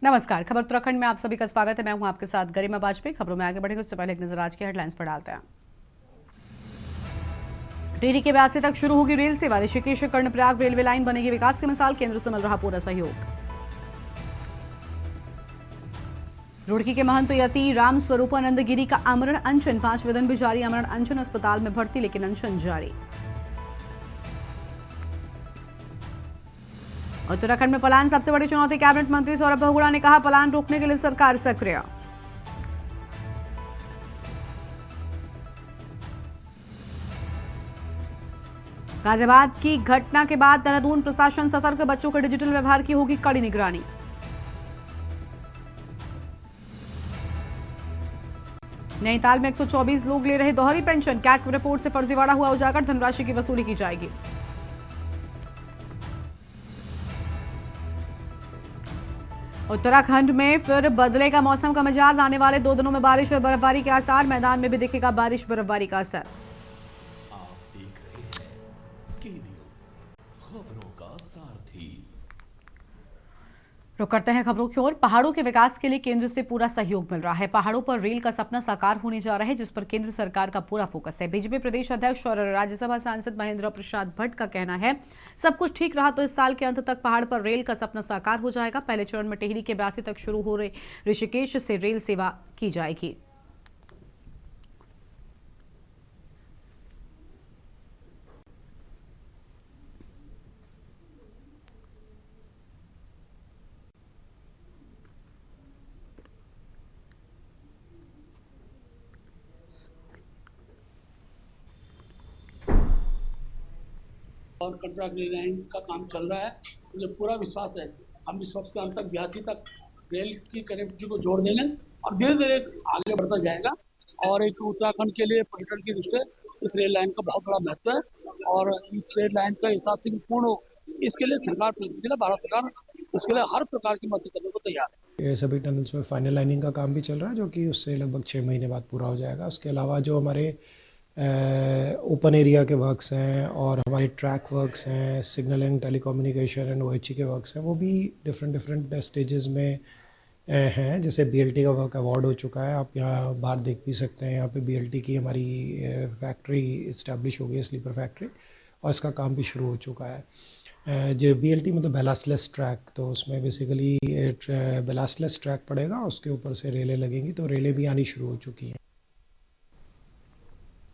नमस्कार। खबर उत्तराखंड में आप सभी का स्वागत है। मैं हूं आपके साथ गरिमा वाजपेयी। खबरों में आगे बढ़ेंगे उससे पहले एक नजर आज की हेडलाइंस पर डालते हैं। टिहरी के 82 तक शुरू होगी रेल सेवा। ऋषिकेश कर्णप्रयाग रेलवे लाइन बनेगी विकास की मिसाल। केंद्र से मिल रहा पूरा सहयोग। रुड़की के महंत यति राम स्वरूपानंद गिरी का आमरण अनशन। 5वें दिन भी जारी आमरण अनशन। अस्पताल में भर्ती लेकिन अनशन जारी। उत्तराखंड में पलायन सबसे बड़ी चुनौती। कैबिनेट मंत्री सौरभ बहुगुणा ने कहा पलायन रोकने के लिए सरकार सक्रिय। गाजियाबाद की घटना के बाद देहरादून प्रशासन सतर्क। बच्चों के डिजिटल व्यवहार की होगी कड़ी निगरानी। नैनीताल में 124 लोग ले रहे दोहरी पेंशन। कैग रिपोर्ट से फर्जीवाड़ा हुआ उजागर। धनराशि की वसूली की जाएगी। उत्तराखंड में फिर बदलेगा मौसम का मिजाज। आने वाले 2 दिनों में बारिश और बर्फबारी के आसार। मैदान में भी दिखेगा बारिश बर्फबारी का असर। आप देख रहे हैं के न्यूज़, खबरों का सारथी। रुक करते हैं खबरों की ओर। पहाड़ों के विकास के लिए केंद्र से पूरा सहयोग मिल रहा है। पहाड़ों पर रेल का सपना साकार होने जा रहा है, जिस पर केंद्र सरकार का पूरा फोकस है। बीजेपी प्रदेश अध्यक्ष और राज्यसभा सांसद महेंद्र प्रसाद भट्ट का कहना है सब कुछ ठीक रहा तो इस साल के अंत तक पहाड़ पर रेल का सपना साकार हो जाएगा। पहले चरण में टिहरी के 82 तक शुरू हो रहे ऋषिकेश से रेल सेवा की जाएगी। और कंट्राक्ट लाइन का काम चल रहा है। मुझे पूरा विश्वास है हम इस वक्त के अंत तक 82 तक रेल की कनेक्टिविटी को जोड़ देंगे और धीरे धीरे आगे बढ़ता जाएगा। और एक उत्तराखंड के लिए पर्यटन की दृष्टि से इस रेल लाइन का बहुत बड़ा महत्व है और इस रेल लाइन का यथाशीघ्र पूर्ण हो, इसके लिए सरकार प्रयत्नशील है। भारत सरकार इसके लिए हर प्रकार की मदद करने को तैयार है। ये सभी टनल्स में फाइनल लाइनिंग का काम भी चल रहा है, जो कि उससे लगभग 6 महीने बाद पूरा हो जाएगा। उसके अलावा जो हमारे ओपन एरिया के वर्क्स हैं और हमारे ट्रैक वर्क्स हैं, signal and telecommunication and OHE के वर्क्स हैं, वो भी डिफरेंट स्टेजेस में हैं। जैसे बीएलटी का वर्क अवार्ड हो चुका है, आप यहाँ बाहर देख भी सकते हैं। यहाँ पे बीएलटी की हमारी फैक्ट्री इस्टेब्लिश हो गई है, स्लीपर फैक्ट्री, और इसका काम भी शुरू हो चुका है। जो बीएलटी मतलब बैलास्टलेस ट्रैक, तो उसमें बेसिकली बैलास्टलेस ट्रैक पड़ेगा, उसके ऊपर से रेलें लगेंगी, तो रेलें भी आनी शुरू हो चुकी हैं।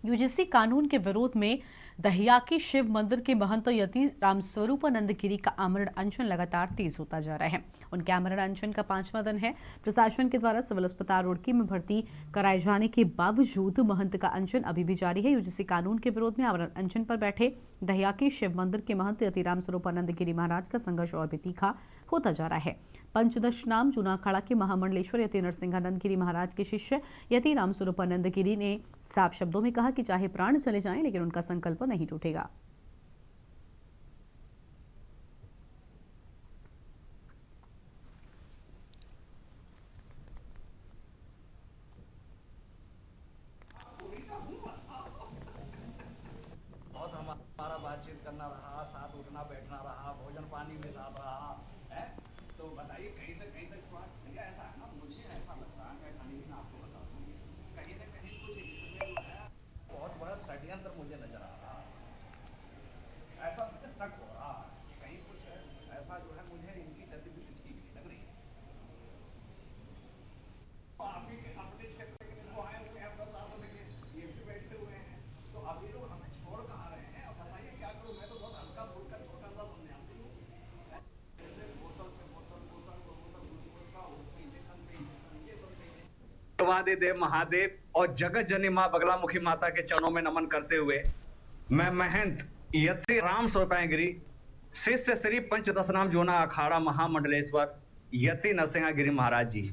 यूजीसी कानून के विरोध में दहियाकी शिव मंदिर के महंत यति राम स्वरूपानंद गिरी का आमरण अनशन लगातार तेज होता जा रहा है। उनके आमरण अनशन का 5वां दिन है। प्रशासन के द्वारा सिविल अस्पताल रुड़की में भर्ती कराए जाने के बावजूद महंत का अनशन अभी भी जारी है। यूजीसी कानून के विरोध में आमरण अनशन पर बैठे दहियाकी शिव मंदिर के महंत यति राम स्वरूपानंद गिरी महाराज का संघर्ष और भी तीखा होता जा रहा है। पंचदश नाम जूना अखाड़ा के महामंडलेश्वर यति नरसिंहानंद गिरी महाराज के शिष्य यति राम स्वरूपानंद गिरी ने साफ शब्दों में कहा कि चाहे प्राण चले जाएं, लेकिन उनका संकल्प नहीं टूटेगा। बहुत हमारा बातचीत करना रहा, साथ उठना बैठना रहा, भोजन पानी में साथ रहा है। तो बताइए कहीं से कहीं तक स्वास्थ्य भैया ऐसा है ना, मुझे ऐसा लगता है, मैं कहीं भी आपको बता दूँ, कहीं ना कहीं कुछ इसमें जो है बहुत बड़ा षड्यंत्र मुझे नजर आ रहा है। ऐसा मुझे शक हो रहा है कि कहीं कुछ ऐसा जो है, मुझे इनकी गतिविधि ठीक नहीं लग रही है। आप ही अपने क्षेत्र के जो आए हुए हैं प्रशासन के, ये भी बैठे हुए हैं, तो अभी लोग हमें छोड़ कहाँ रहे हैं? अब बताइए क्या करूं? मैं तो बहुत हल्का बोलकर छोटा सा सन्यासी हूँ। जैसे बोतल पे बोतल, बोतल पे बोतल, ग्लूकोज का, उसके इंजेक्शन पे इंजेक्शन, ये सब पे वादे देव महादेव और जगत जननी माँ बगलामुखी माता के चरणों में नमन करते हुए मैं महंत यति राम स्वरूपानंद गिरी शिष्य श्री पंचदशनाम जोना अखाड़ा महामंडलेश्वर यति नरसिंह गिरी महाराज जी,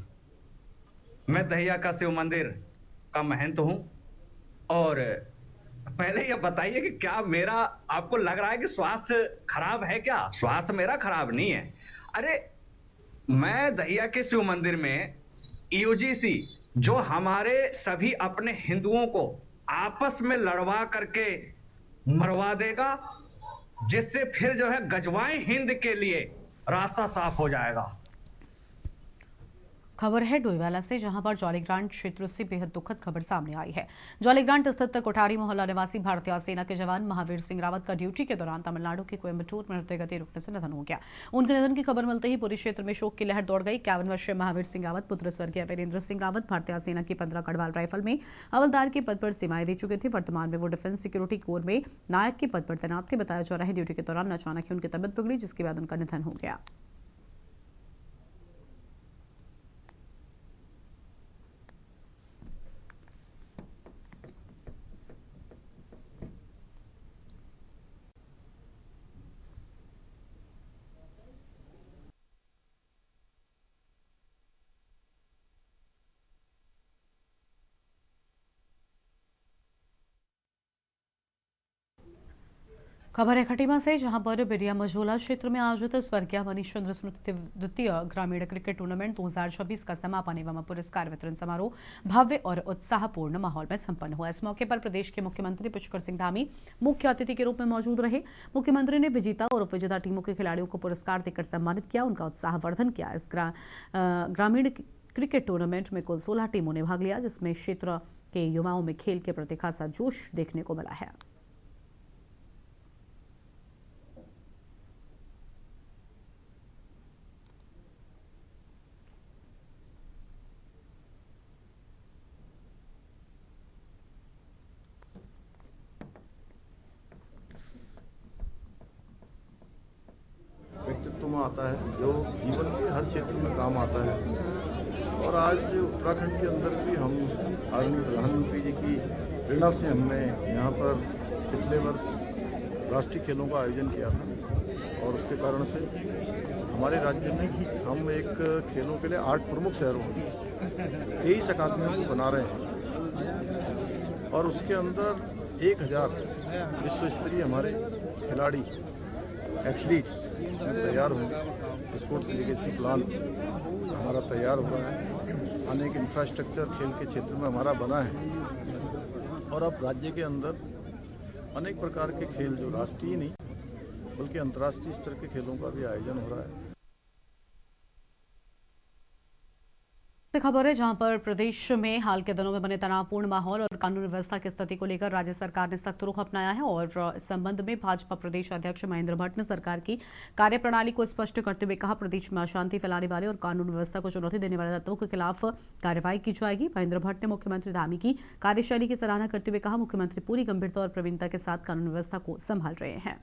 मैं दहिया का शिव मंदिर का महंत हूं। और पहले ये बताइए कि क्या मेरा आपको लग रहा है कि स्वास्थ्य खराब है? क्या स्वास्थ्य मेरा खराब नहीं है। अरे मैं दहिया के शिव मंदिर में यूजीसी जो हमारे सभी अपने हिंदुओं को आपस में लड़वा करके मरवा देगा, जिससे फिर जो है गजवाए हिंद के लिए रास्ता साफ हो जाएगा। खबर है डोईवाला से, जहां पर जॉलीग्रांट क्षेत्र से बेहद दुखद खबर सामने आई है। जॉलीग्रांट स्थित कोठारी मोहल्ला निवासी भारतीय सेना के जवान महावीर सिंह रावत का ड्यूटी के दौरान तमिलनाडु के कोयम्बटूर में हृदय गति रुकने से निधन हो गया। उनके निधन की खबर मिलते ही पूरे क्षेत्र में शोक की लहर दौड़ गई। 51 वर्षीय महावीर सिंह रावत पुत्र स्वर्गीय वीरेंद्र सिंह रावत भारतीय सेना की 15 गढ़वाल राइफल में हवलदार के पद पर सेवाएं दे चुके थे। वर्तमान में वो डिफेंस सिक्योरिटी कोर में नायक के पद पर तैनात थे। बताया जा रहा है ड्यूटी के दौरान अचानक ही उनकी तबियत बिगड़ी, जिसके बाद उनका निधन हो गया। खबर है खटीमा से, जहां पर बिरिया मझोला क्षेत्र में आयोजित स्वर्गीय मनीष चंद्र स्मृति द्वितीय ग्रामीण क्रिकेट टूर्नामेंट 2026 का समापन एवं पुरस्कार वितरण समारोह भव्य और उत्साहपूर्ण माहौल में संपन्न हुआ। इस मौके पर प्रदेश के मुख्यमंत्री पुष्कर सिंह धामी मुख्य अतिथि के रूप में मौजूद रहे। मुख्यमंत्री ने विजेता और उपविजेता टीमों के खिलाड़ियों को पुरस्कार देकर सम्मानित किया, उनका उत्साहवर्धन किया। इस ग्रामीण क्रिकेट टूर्नामेंट में कुल 16 टीमों ने भाग लिया, जिसमें क्षेत्र के युवाओं में खेल के प्रति खासा जोश देखने को मिला है। व्यक्तित्व में आता है जो जीवन के हर क्षेत्र में काम आता है। और आज उत्तराखंड के अंदर भी हम आदरणीय प्रधानमंत्री जी की प्रेरणा से हमने यहाँ पर पिछले वर्ष राष्ट्रीय खेलों का आयोजन किया था और उसके कारण से हमारे राज्य में हम एक खेलों के लिए 8 प्रमुख शहरों में 23 अकादमियों को बना रहे हैं और उसके अंदर 1000 विश्व स्तरीय हमारे खिलाड़ी एथलीट्स इसमें तैयार होंगे। स्पोर्ट्स लीगेसी प्लान हमारा तैयार हुआ है, अनेक इंफ्रास्ट्रक्चर खेल के क्षेत्र में हमारा बना है और अब राज्य के अंदर अनेक प्रकार के खेल जो राष्ट्रीय नहीं बल्कि अंतर्राष्ट्रीय स्तर के खेलों का भी आयोजन हो रहा है। खबर है, जहां पर प्रदेश में हाल के दिनों में बने तनावपूर्ण माहौल और कानून व्यवस्था की स्थिति को लेकर राज्य सरकार ने सख्त रुख अपनाया है और इस संबंध में भाजपा प्रदेश अध्यक्ष महेंद्र भट्ट ने सरकार की कार्यप्रणाली को स्पष्ट करते हुए कहा, प्रदेश में अशांति फैलाने वाले और कानून व्यवस्था को चुनौती देने वाले तत्वों के खिलाफ कार्रवाई की जाएगी। महेंद्र भट्ट ने मुख्यमंत्री धामी की कार्यशैली की सराहना करते हुए कहा, मुख्यमंत्री पूरी गंभीरता और प्रवीणता के साथ कानून व्यवस्था को संभाल रहे हैं।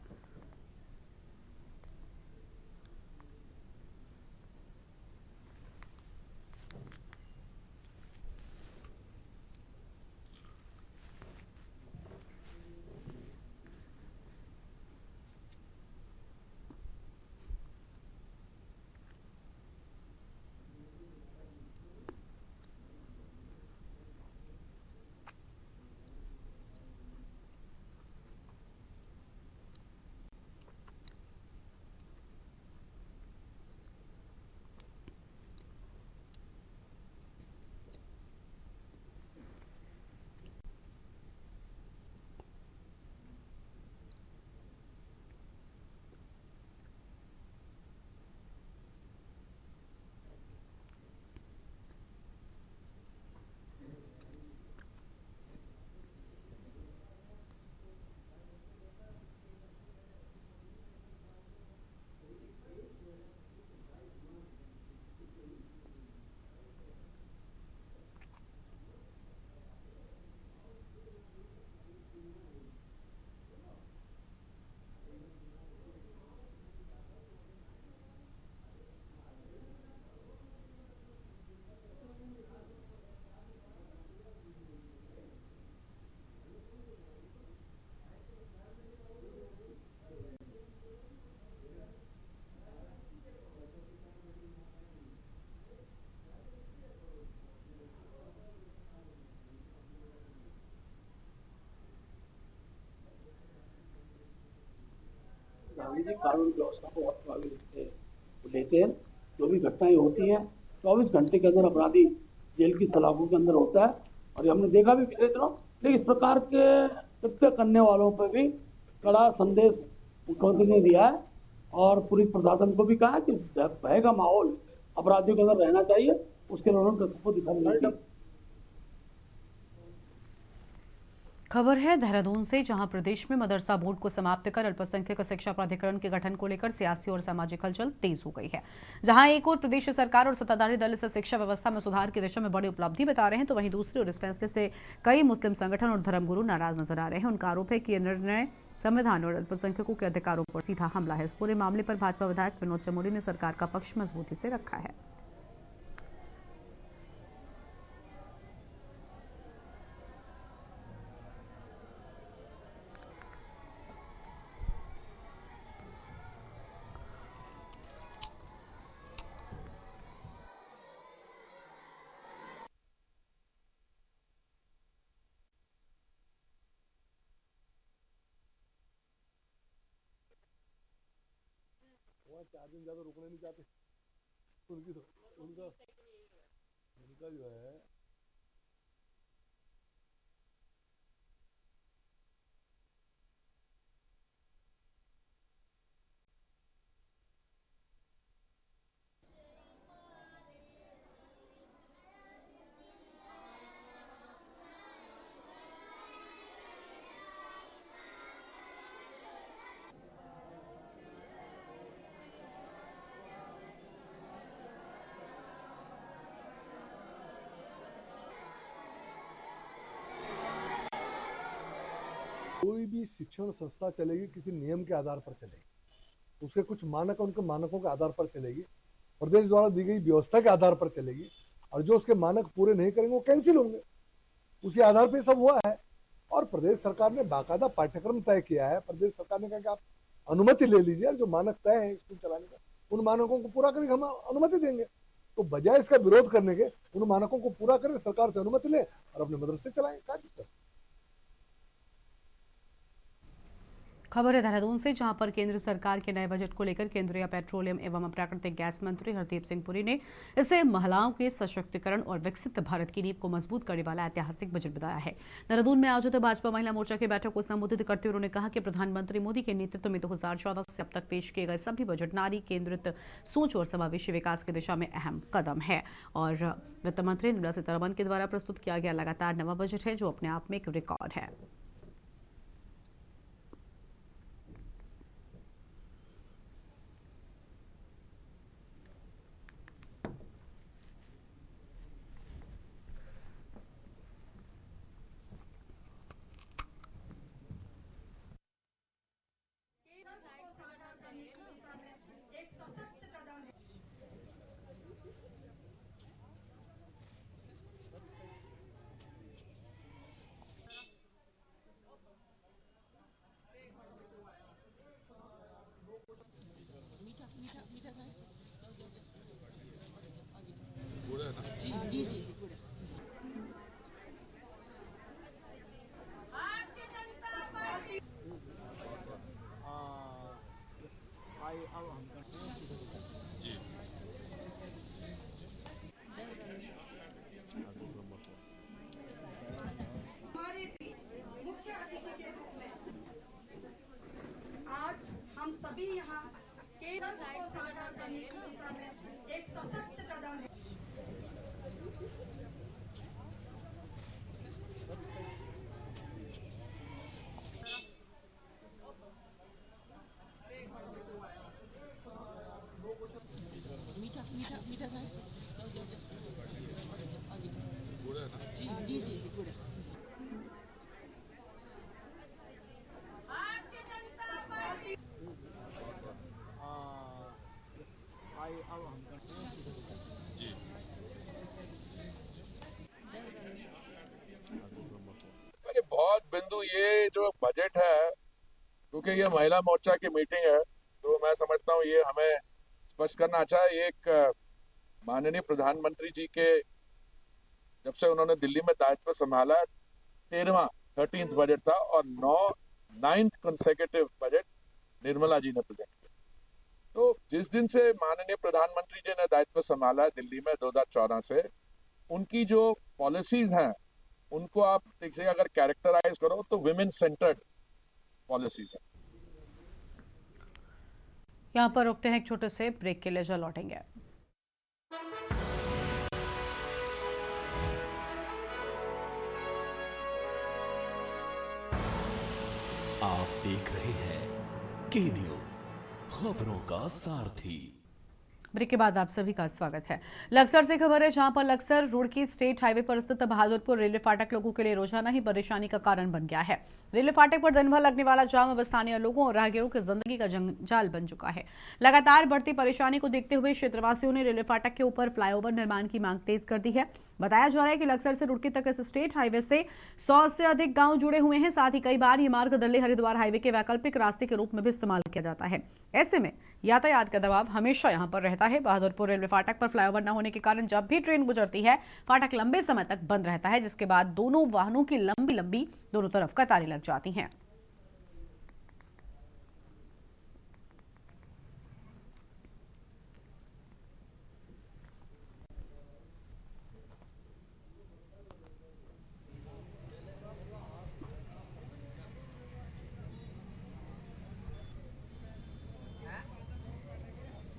गांधी जी कानून व्यवस्था को बहुत प्रभावित लेते हैं। जो भी घटनाएं होती हैं 24 घंटे के अंदर अपराधी जेल की सलाखों के अंदर होता है और ये हमने देखा भी पिछले दिनों। लेकिन इस प्रकार के कृत्य करने वालों पर भी कड़ा संदेश मुख्यमंत्री ने दिया है और पुलिस प्रशासन को भी कहा है कि भय का माहौल अपराधियों के अंदर रहना चाहिए। उसके दौरान सबको दिखाने लगी। खबर है देहरादून से, जहां प्रदेश में मदरसा बोर्ड को समाप्त कर अल्पसंख्यक शिक्षा प्राधिकरण के गठन को लेकर सियासी और सामाजिक हलचल तेज हो गई है। जहां एक और प्रदेश सरकार और सत्ताधारी दल इस शिक्षा व्यवस्था में सुधार की दिशा में बड़ी उपलब्धि बता रहे हैं, तो वहीं दूसरी ओर इस फैसले से कई मुस्लिम संगठन और धर्मगुरु नाराज नजर आ रहे हैं। उनका आरोप है कि यह निर्णय संविधान और अल्पसंख्यकों के अधिकारों पर सीधा हमला है। इस पूरे मामले पर भाजपा विधायक विनोद चमोली ने सरकार का पक्ष मजबूती से रखा है। वहाँ 4 दिन ज़्यादा रुकना नहीं चाहते उनकी तो उनका उनका जो है कोई भी शिक्षण संस्था चलेगी किसी नियम के आधार पर चलेगी, उसके कुछ मानक उनके मानकों के आधार पर चलेगी, प्रदेश द्वारा दी गई व्यवस्था के आधार पर चलेगी, और जो उसके मानक पूरे नहीं करेंगे वो कैंसिल होंगे। उसी आधार पर सब हुआ है। और प्रदेश सरकार ने बाकायदा पाठ्यक्रम तय किया है। प्रदेश सरकार ने कहा कि आप अनुमति ले लीजिए, जो मानक तय है स्कूल चलाने का उन मानकों को पूरा करके हम अनुमति देंगे। तो बजाय इसका विरोध करने के उन मानकों को पूरा करके सरकार से अनुमति ले और अपने मदरसे चलाएं, क्या दिक्कत। खबर है देहरादून से, जहां पर केंद्र सरकार के नए बजट को लेकर केंद्रीय पेट्रोलियम एवं प्राकृतिक गैस मंत्री हरदीप सिंह पुरी ने इसे महिलाओं के सशक्तिकरण और विकसित भारत की नींव को मजबूत करने वाला ऐतिहासिक बजट बताया है। देहरादून में आयोजित भाजपा महिला मोर्चा की बैठक को संबोधित करते हुए उन्होंने कहा कि प्रधानमंत्री मोदी के नेतृत्व में 2014 से अब तक पेश किए गए सभी बजट नारी केंद्रित सोच और समावेशी विकास की दिशा में अहम कदम है। और वित्त मंत्री निर्मला सीतारमण के द्वारा प्रस्तुत किया गया लगातार नवा बजट है, जो अपने आप में एक रिकॉर्ड है। हमारे बीच मुख्य अतिथि के रूप में आज हम सभी यहाँ केंद्र को साकार करने की दिशा में एक सशक्त कदम है। बहुत बिंदु ये जो बजट है, क्योंकि ये महिला मोर्चा की मीटिंग है, तो मैं समझता हूँ ये हमें स्पष्ट करना चाहिए। एक माननीय प्रधानमंत्री जी के जब से उन्होंने दिल्ली में दायित्व संभाला 13th बजट था और 9th consecutive budget Nirmala ji ने प्रेजेंट किया। तो जिस दिन से माननीय प्रधानमंत्री जी ने दायित्व संभाला दिल्ली में 2014 से, उनकी जो पॉलिसीज हैं उनको आप देखिए, अगर कैरेक्टराइज करो तो विमेन सेंटर्ड पॉलिसीज है। यहाँ पर रुकते हैं एक छोटे से ब्रेक के लिए, जो लौटेंगे। आप देख रहे हैं के न्यूज, खबरों का सारथी। ब्रेक के बाद आप सभी का स्वागत है। लक्सर से खबर है, जहां पर लक्सर रुड़की स्टेट हाईवे पर स्थित बहादुरपुर रेलवे फाटक लोगों के लिए रोजाना ही परेशानी का कारण बन गया है। रेलवे फाटक पर दिन भर लगने वाला जाम अब स्थानीय लोगों और राहगीरों की जिंदगी का जंजाल बन चुका है। लगातार बढ़ती परेशानी को देखते हुए क्षेत्रवासियों ने रेलवे फाटक के ऊपर फ्लाईओवर निर्माण की मांग तेज कर दी है। बताया जा रहा है कि लक्सर से रुड़की तक इस स्टेट हाईवे से 100 से अधिक गांव जुड़े हुए हैं। साथ ही कई बार ये मार्ग दिल्ली हरिद्वार हाईवे के वैकल्पिक रास्ते के रूप में भी इस्तेमाल किया जाता है। ऐसे में यातायात का दबाव हमेशा यहां पर रहता है। बहादुरपुर रेलवे फाटक पर फ्लाईओवर न होने के कारण जब भी ट्रेन गुजरती है, फाटक लंबे समय तक बंद रहता है, जिसके बाद दोनों वाहनों की लंबी लंबी दोनों तरफ कतारें लग जाती हैं।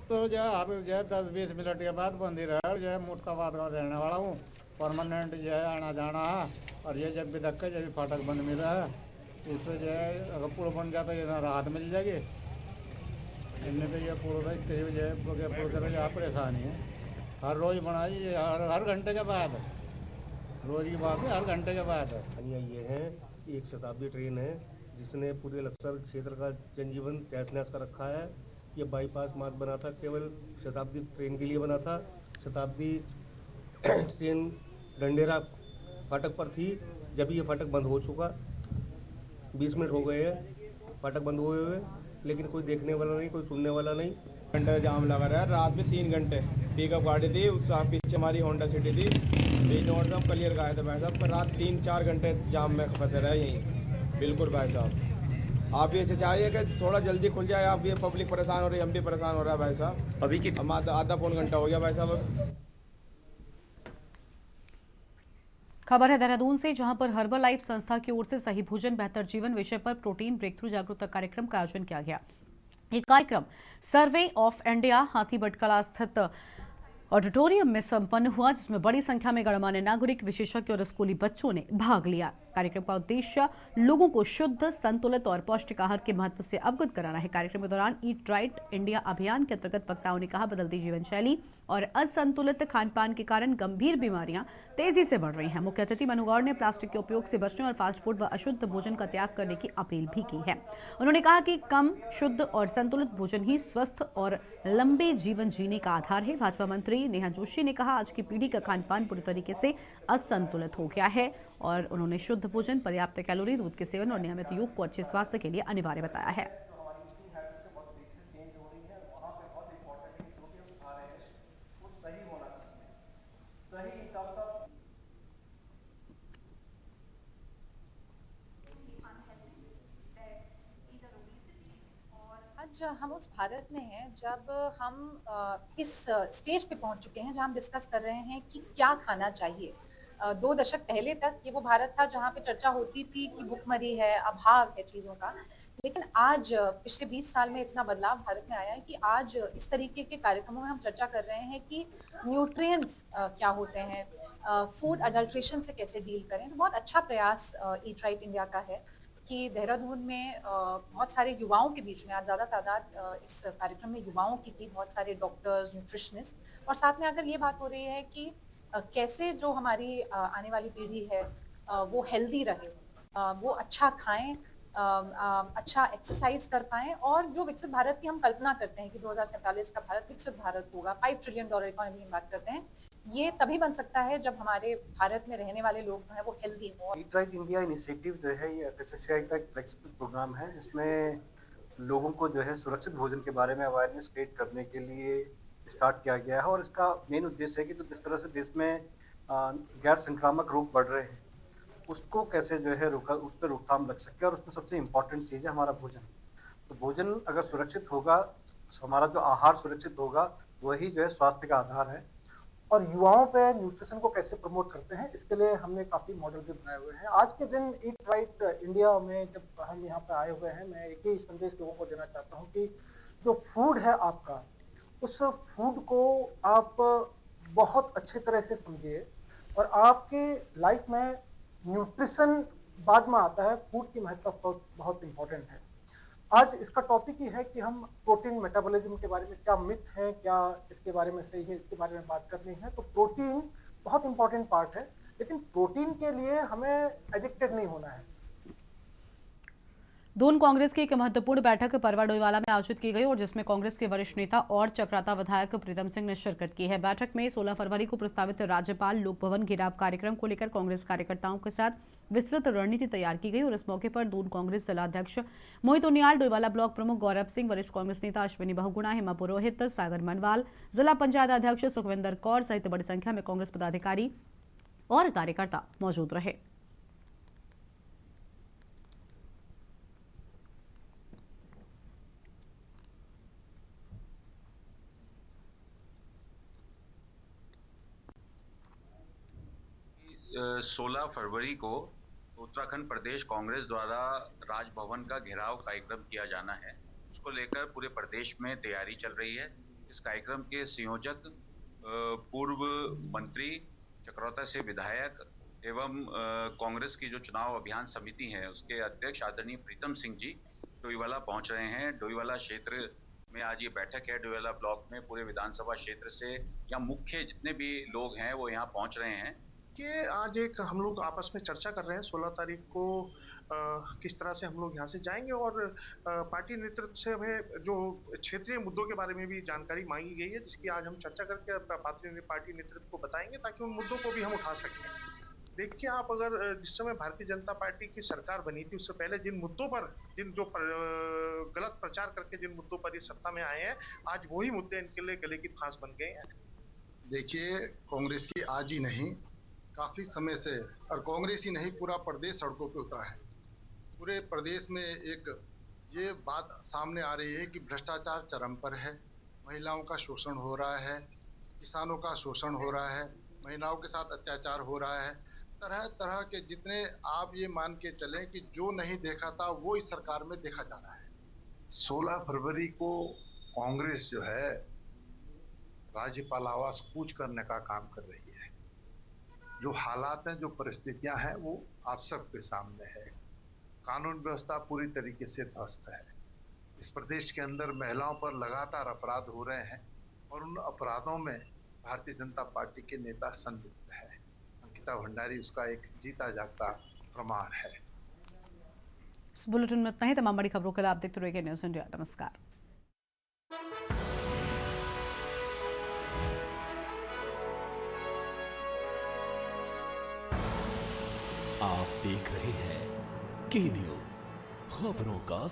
तो जो है हर जो है 10-20 मिनट के बाद बंद ही रहा। जो है मुर्दाबाद का रहने वाला हूँ, परमानेंट जो है आना जाना है। और ये जब भी धक्का जब भी फाटक बंद मिल रहा है, इससे जो है अगर पुल बन जाता है ये राहत मिल जाएगी। इनमें तो ये पुल रखते हुए जो है बगैर पुल कर यहाँ परेशानी है। हर रोज़ बनाई, हर घंटे के बाद, रोज़ की बात है, हर घंटे के बाद है। ये है एक शताब्दी ट्रेन है जिसने पूरे लक्सर क्षेत्र का जनजीवन तहस नहस कर रखा है। ये बाईपास मार्ग बना था, केवल शताब्दी ट्रेन के लिए बना था। शताब्दी ट्रेन डंडेरा फाटक पर थी, जब ये फाटक बंद हो चुका। 20 मिनट हो गए हैं फाटक बंद हुए हुए, लेकिन कोई देखने वाला नहीं, कोई सुनने वाला नहीं। घंटा जाम लगा रहा है। रात में 3 घंटे पिकअप गाड़ी थी, उस पीछे हमारी होंडा सिटी थी, बीच रोड से हम क्लियर गए थे भाई साहब। पर रात 3-4 घंटे जाम में फंसे रहे यहीं। बिल्कुल भाई साहब, आप ये चाहिए कि थोड़ा जल्दी खुल जाए। आप ये पब्लिक परेशान हो रही है, हम भी परेशान हो रहा है भाई साहब। अभी की हम आधा पौन घंटा हो गया भाई साहब। खबर है देहरादून से, जहां पर हर्बल लाइफ संस्था की ओर से सही भोजन बेहतर जीवन विषय पर प्रोटीन ब्रेक थ्रू जागरूकता कार्यक्रम का आयोजन किया गया। ये कार्यक्रम सर्वे ऑफ इंडिया हाथीबटकला स्थित ऑडिटोरियम में संपन्न हुआ, जिसमें बड़ी संख्या में गणमान्य नागरिक, विशेषज्ञ और स्कूली बच्चों ने भाग लिया। कार्यक्रम का उद्देश्य लोगों को शुद्ध, संतुलित और पौष्टिक आहार के महत्व से अवगत कराना है। कार्यक्रम के दौरान ईट राइट इंडिया अभियान के अंतर्गत वक्ताओं ने कहा, बदलती जीवन शैली और असंतुलित खान पान के कारण गंभीर बीमारियां तेजी से बढ़ रही हैं। मुख्य अतिथि मनु गौड़ ने प्लास्टिक के उपयोग से बचने और फास्ट फूड व अशुद्ध भोजन का त्याग करने की अपील भी की है। उन्होंने कहा कि कम, शुद्ध और संतुलित भोजन ही स्वस्थ और लंबे जीवन जीने का आधार है। भाजपा मंत्री नेहा जोशी ने कहा, आज की पीढ़ी का खान पान पूरी तरीके से असंतुलित हो गया है और उन्होंने शुद्ध भोजन, पर्याप्त कैलोरी, दूध के सेवन और नियमित योग को अच्छे स्वास्थ्य के लिए अनिवार्य बताया है। आज हम उस भारत में हैं जब हम इस स्टेज पे पहुंच चुके हैं जहां हम डिस्कस कर रहे हैं कि क्या खाना चाहिए। 2 दशक पहले तक ये वो भारत था जहां पे चर्चा होती थी कि भुखमरी है, अभाव है चीजों का। लेकिन आज पिछले 20 साल में इतना बदलाव भारत में आया है कि आज इस तरीके के कार्यक्रमों में हम चर्चा कर रहे हैं कि न्यूट्रिएंट्स क्या होते हैं, फूड अडल्ट्रेशन से कैसे डील करें। तो बहुत अच्छा प्रयास ईट राइट इंडिया का है कि देहरादून में बहुत सारे युवाओं के बीच में आज ज़्यादा तादाद इस कार्यक्रम में युवाओं की थी, बहुत सारे डॉक्टर्स, न्यूट्रिशनिस्ट, और साथ में अगर ये बात हो रही है कि कैसे जो हमारी आने वाली पीढ़ी है वो हेल्दी रहे, वो अच्छा खाएं, अच्छा एक्सरसाइज कर पाएं, और जो विकसित भारत की हम कल्पना करते हैं कि 2047 का भारत विकसित भारत होगा, $5 ट्रिलियन इकोनॉमी की बात करते हैं, ये तभी बन सकता है जब हमारे भारत में रहने वाले लोग जो है वो हेल्दी हो। ईट राइट इंडिया इनिशिएटिव जो है ये एफएसएसएआई का एक फ्लेक्सिबल प्रोग्राम है, जिसमें लोगों को जो है सुरक्षित भोजन के बारे में अवेयरनेस क्रिएट करने के लिए स्टार्ट किया गया है। और इसका मेन उद्देश्य है कि तो जिस तरह से देश में गैर संक्रामक रोग बढ़ रहे हैं, उसको कैसे जो है उस पर रोकथाम लग सके। और उसमें सबसे इम्पोर्टेंट चीज़ है हमारा भोजन। तो भोजन अगर सुरक्षित होगा, हमारा जो आहार सुरक्षित होगा, वही जो है स्वास्थ्य का आधार है। और युवाओं पे न्यूट्रिशन को कैसे प्रमोट करते हैं, इसके लिए हमने काफ़ी मॉडल भी बनाए हुए हैं। आज के दिन ईट राइट इंडिया में जब हम यहाँ पे आए हुए हैं, मैं एक ही संदेश लोगों को देना चाहता हूँ कि जो फूड है आपका, उस फूड को आप बहुत अच्छे तरह से समझिए और आपके लाइफ में न्यूट्रिशन बाद में आता है। फूड की महत्ता बहुत इंपॉर्टेंट है। आज इसका टॉपिक ही है कि हम प्रोटीन मेटाबॉलिज्म के बारे में क्या मिथ है, क्या इसके बारे में सही है, इसके बारे में बात करनी है। तो प्रोटीन बहुत इंपॉर्टेंट पार्ट है, लेकिन प्रोटीन के लिए हमें एडिक्टेड नहीं होना है। दून कांग्रेस की एक महत्वपूर्ण बैठक परवा डोईवाला में आयोजित की गई और जिसमें कांग्रेस के वरिष्ठ नेता और चक्राता विधायक प्रीतम सिंह ने शिरकत की है। बैठक में 16 फरवरी को प्रस्तावित राज्यपाल लोक भवन घेराव कार्यक्रम को लेकर कांग्रेस कार्यकर्ताओं के साथ विस्तृत रणनीति तैयार की गई और इस मौके पर दून कांग्रेस जिलाध्यक्ष मोहित उनियाल, डोईवाला ब्लॉक प्रमुख गौरव सिंह, वरिष्ठ कांग्रेस नेता अश्विनी बहुगुणा, हेमा पुरोहित, सागर मनवाल, जिला पंचायत अध्यक्ष सुखविंदर कौर सहित बड़ी संख्या में कांग्रेस पदाधिकारी और कार्यकर्ता मौजूद रहे। सोलह फरवरी को उत्तराखंड प्रदेश कांग्रेस द्वारा राजभवन का घेराव कार्यक्रम किया जाना है। उसको लेकर पूरे प्रदेश में तैयारी चल रही है। इस कार्यक्रम के संयोजक पूर्व मंत्री, चक्राता से विधायक एवं कांग्रेस की जो चुनाव अभियान समिति है उसके अध्यक्ष आदरणीय प्रीतम सिंह जी डोईवाला पहुंच रहे हैं। डोईवाला क्षेत्र में आज ये बैठक है। डोईवाला ब्लॉक में पूरे विधानसभा क्षेत्र से या मुख्य जितने भी लोग हैं वो यहाँ पहुंच रहे हैं कि आज एक हम लोग आपस में चर्चा कर रहे हैं 16 तारीख को किस तरह से हम लोग यहाँ से जाएंगे और पार्टी नेतृत्व से हमें जो क्षेत्रीय मुद्दों के बारे में भी जानकारी मांगी गई है, जिसकी आज हम चर्चा करके पार्टी नेतृत्व को बताएंगे ताकि उन मुद्दों को भी हम उठा सकें। देखिए, आप अगर जिस समय भारतीय जनता पार्टी की सरकार बनी थी उससे पहले जिन मुद्दों पर गलत प्रचार करके जिन मुद्दों पर ये सत्ता में आए हैं, आज वही मुद्दे इनके लिए गले की फांस बन गए हैं। देखिए, कांग्रेस की आज ही नहीं, काफी समय से, और कांग्रेस ही नहीं पूरा प्रदेश सड़कों पे उतरा है। पूरे प्रदेश में एक ये बात सामने आ रही है कि भ्रष्टाचार चरम पर है, महिलाओं का शोषण हो रहा है, किसानों का शोषण हो रहा है, महिलाओं के साथ अत्याचार हो रहा है। तरह तरह के जितने आप ये मान के चलें कि जो नहीं देखा था वो इस सरकार में देखा जा रहा है। 16 फरवरी को कांग्रेस जो है राज्यपाल आवास कूच करने का काम कर रही है। जो हालात हैं, जो परिस्थितियां हैं वो आप सबके सामने है। कानून व्यवस्था पूरी तरीके से ध्वस्त है। इस प्रदेश के अंदर महिलाओं पर लगातार अपराध हो रहे हैं और उन अपराधों में भारतीय जनता पार्टी के नेता संलिप्त है। अंकिता भंडारी उसका एक जीता जागता प्रमाण है। इस बुलेटिन में इतना ही। तमाम बड़ी खबरों के लिए आप देखते रहिए न्यूज़ इंडिया। नमस्कार। आप देख रहे हैं के न्यूज़, खबरों का